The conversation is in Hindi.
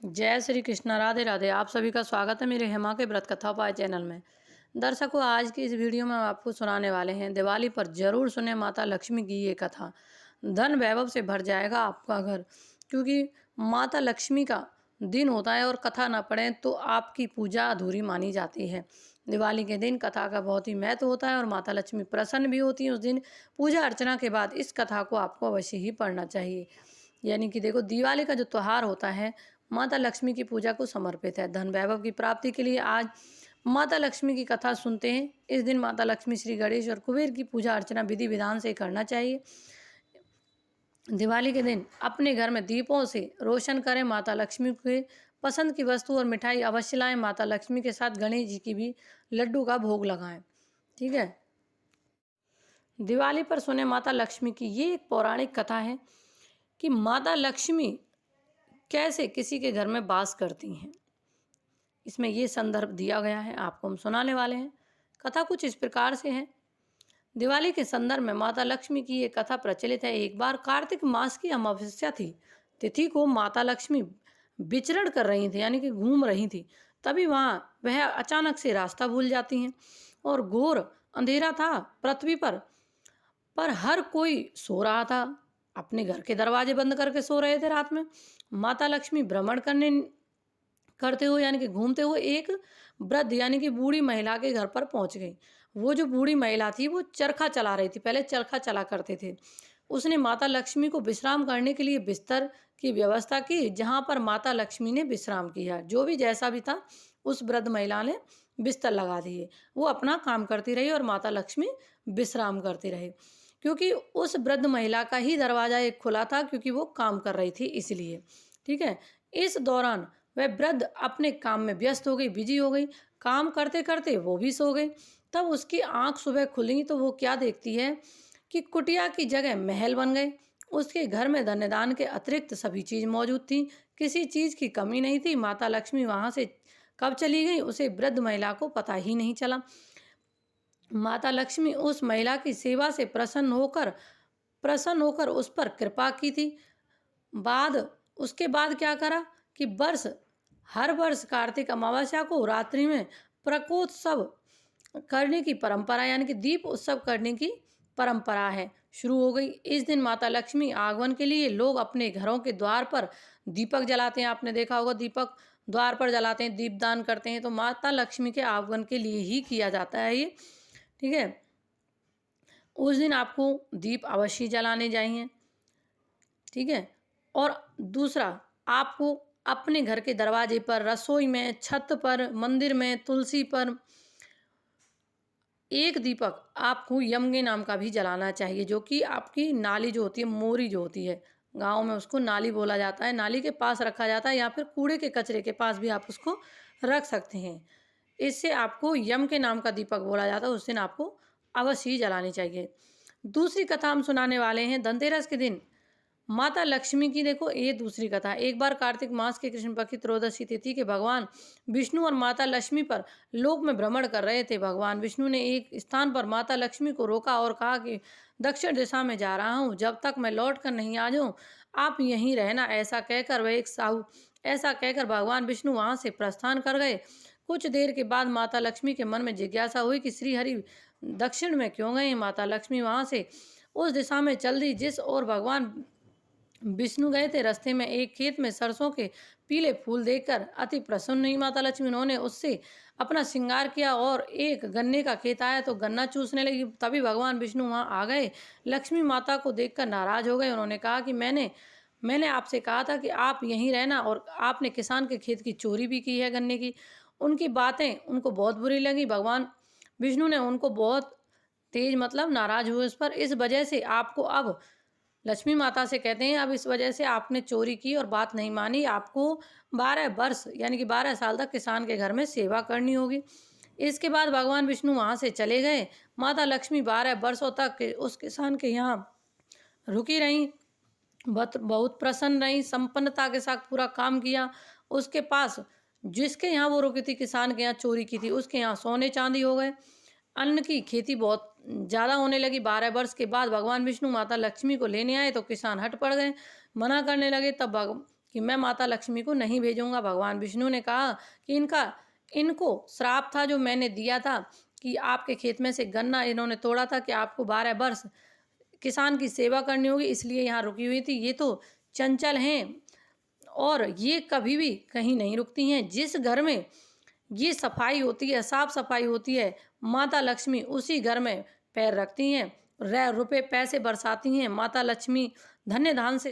जय श्री कृष्णा। राधे राधे। आप सभी का स्वागत है मेरे हेमा के व्रत कथा उपाय चैनल में। दर्शकों, आज की इस वीडियो में हम आपको सुनाने वाले हैं, दिवाली पर जरूर सुने माता लक्ष्मी की ये कथा। धन वैभव से भर जाएगा आपका घर, क्योंकि माता लक्ष्मी का दिन होता है और कथा न पढ़े तो आपकी पूजा अधूरी मानी जाती है। दिवाली के दिन कथा का बहुत ही महत्व होता है और माता लक्ष्मी प्रसन्न भी होती हैं उस दिन। पूजा अर्चना के बाद इस कथा को आपको अवश्य ही पढ़ना चाहिए। यानी कि देखो, दिवाली का जो त्यौहार होता है माता लक्ष्मी की पूजा को समर्पित है। धन वैभव की प्राप्ति के लिए आज माता लक्ष्मी की कथा सुनते हैं। इस दिन माता लक्ष्मी, श्री गणेश और कुबेर की पूजा अर्चना विधि विधान से करना चाहिए। दिवाली के दिन अपने घर में दीपों से रोशन करें। माता लक्ष्मी के पसंद की वस्तु और मिठाई अवश्य लाएं। माता लक्ष्मी के साथ गणेश जी की भी लड्डू का भोग लगाएं। ठीक है। दिवाली पर सुने माता लक्ष्मी की ये एक पौराणिक कथा है कि माता लक्ष्मी कैसे किसी के घर में वास करती हैं। इसमें ये संदर्भ दिया गया है, आपको हम सुनाने वाले हैं। कथा कुछ इस प्रकार से है। दिवाली के संदर्भ में माता लक्ष्मी की ये कथा प्रचलित है। एक बार कार्तिक मास की अमावस्या थी। तिथि को माता लक्ष्मी विचरण कर रही थी, यानी कि घूम रही थी। तभी वह अचानक से रास्ता भूल जाती हैं और घोर अंधेरा था पृथ्वी पर हर कोई सो रहा था। अपने घर के दरवाजे बंद करके सो रहे थे रात में। माता लक्ष्मी भ्रमण करते हुए, यानी कि घूमते हुए, एक वृद्ध यानी कि बूढ़ी महिला के घर पर पहुंच गई। वो जो बूढ़ी महिला थी वो चरखा चला रही थी। पहले चरखा चला करते थे। उसने माता लक्ष्मी को विश्राम करने के लिए बिस्तर की व्यवस्था की, जहां पर माता लक्ष्मी ने विश्राम किया। जो भी जैसा भी था, उस वृद्ध महिला ने बिस्तर लगा दिए। वो अपना काम करती रही और माता लक्ष्मी विश्राम करती रही, क्योंकि उस वृद्ध महिला का ही दरवाजा एक खुला था, क्योंकि वो काम कर रही थी इसलिए। ठीक है। इस दौरान वह वृद्ध अपने काम में व्यस्त हो गई, बिजी हो गई। काम करते करते वो भी सो गई। तब उसकी आंख सुबह खुली तो वो क्या देखती है कि कुटिया की जगह महल बन गए। उसके घर में धन्यदान के अतिरिक्त सभी चीज मौजूद थी। किसी चीज की कमी नहीं थी। माता लक्ष्मी वहां से कब चली गई उसे वृद्ध महिला को पता ही नहीं चला। माता लक्ष्मी उस महिला की सेवा से प्रसन्न होकर उस पर कृपा की थी। उसके बाद क्या करा कि हर वर्ष कार्तिक अमावस्या को रात्रि में प्रकोत्सव करने की परंपरा, यानी कि दीप उत्सव करने की परंपरा है, शुरू हो गई। इस दिन माता लक्ष्मी आगमन के लिए लोग अपने घरों के द्वार पर दीपक जलाते हैं। आपने देखा होगा, दीपक द्वार पर जलाते हैं, दीपदान करते हैं। तो माता लक्ष्मी के आगमन के लिए ही किया जाता है ये। ठीक है। उस दिन आपको दीप अवश्य जलाने चाहिए। ठीक है। और दूसरा, आपको अपने घर के दरवाजे पर, रसोई में, छत पर, मंदिर में, तुलसी पर एक दीपक आपको यमगे नाम का भी जलाना चाहिए, जो कि आपकी नाली जो होती है, मोरी जो होती है, गांव में उसको नाली बोला जाता है। नाली के पास रखा जाता है, या फिर कूड़े के कचरे के पास भी आप उसको रख सकते हैं। इससे आपको यम के नाम का दीपक बोला जाता है। उस दिन आपको अवश्य ही जलानी चाहिए। दूसरी कथा हम सुनाने वाले हैं धनतेरस के दिन माता लक्ष्मी की। देखो, ये दूसरी कथा। एक बार कार्तिक मास के कृष्ण पक्ष की त्रयोदशी तिथि के भगवान विष्णु और माता लक्ष्मी पर लोक में भ्रमण कर रहे थे। भगवान विष्णु ने एक स्थान पर माता लक्ष्मी को रोका और कहा कि दक्षिण दिशा में जा रहा हूँ, जब तक मैं लौट कर नहीं आ जाऊँ आप यहीं रहना। ऐसा कहकर भगवान विष्णु वहां से प्रस्थान कर गए। कुछ देर के बाद माता लक्ष्मी के मन में जिज्ञासा हुई कि श्री हरि दक्षिण में क्यों गए। माता लक्ष्मी वहां से उस दिशा में चल दी जिस और भगवान विष्णु गए थे। रास्ते में एक खेत में सरसों के पीले फूल देखकर अति प्रसन्न हुई माता लक्ष्मी। उन्होंने उससे अपना श्रृंगार किया और एक गन्ने का खेत आया तो गन्ना चूसने लगी। तभी भगवान विष्णु वहां आ गए। लक्ष्मी माता को देखकर नाराज हो गए। उन्होंने कहा कि मैंने आपसे कहा था कि आप यहीं रहना, और आपने किसान के खेत की चोरी भी की है, गन्ने की। उनकी बातें उनको बहुत बुरी लगी। भगवान विष्णु ने उनको बहुत तेज नाराज हुए उस पर। इस वजह से आपको अब, लक्ष्मी माता से कहते हैं, अब इस वजह से आपने चोरी की और बात नहीं मानी, आपको 12 वर्ष यानी कि 12 साल तक किसान के घर में सेवा करनी होगी। इसके बाद भगवान विष्णु वहां से चले गए। माता लक्ष्मी 12 वर्षों तक उस किसान के यहाँ रुकी रहीं, बहुत प्रसन्न रही, संपन्नता के साथ पूरा काम किया। उसके पास, जिसके यहाँ वो रुकी थी, किसान के यहाँ चोरी की थी, उसके यहाँ सोने चांदी हो गए। अन्न की खेती बहुत ज़्यादा होने लगी। 12 वर्ष के बाद भगवान विष्णु माता लक्ष्मी को लेने आए तो किसान हट पड़ गए, मना करने लगे। तब कि मैं माता लक्ष्मी को नहीं भेजूंगा। भगवान विष्णु ने कहा कि इनको श्राप था जो मैंने दिया था कि आपके खेत में से गन्ना इन्होंने तोड़ा था कि आपको 12 वर्ष किसान की सेवा करनी होगी, इसलिए यहाँ रुकी हुई थी। ये तो चंचल हैं और ये कभी भी कहीं नहीं रुकती हैं। जिस घर में ये सफाई होती है, साफ सफाई होती है, माता लक्ष्मी उसी घर में पैर रखती हैं, रुपए पैसे बरसाती हैं। माता लक्ष्मी धन्य धान से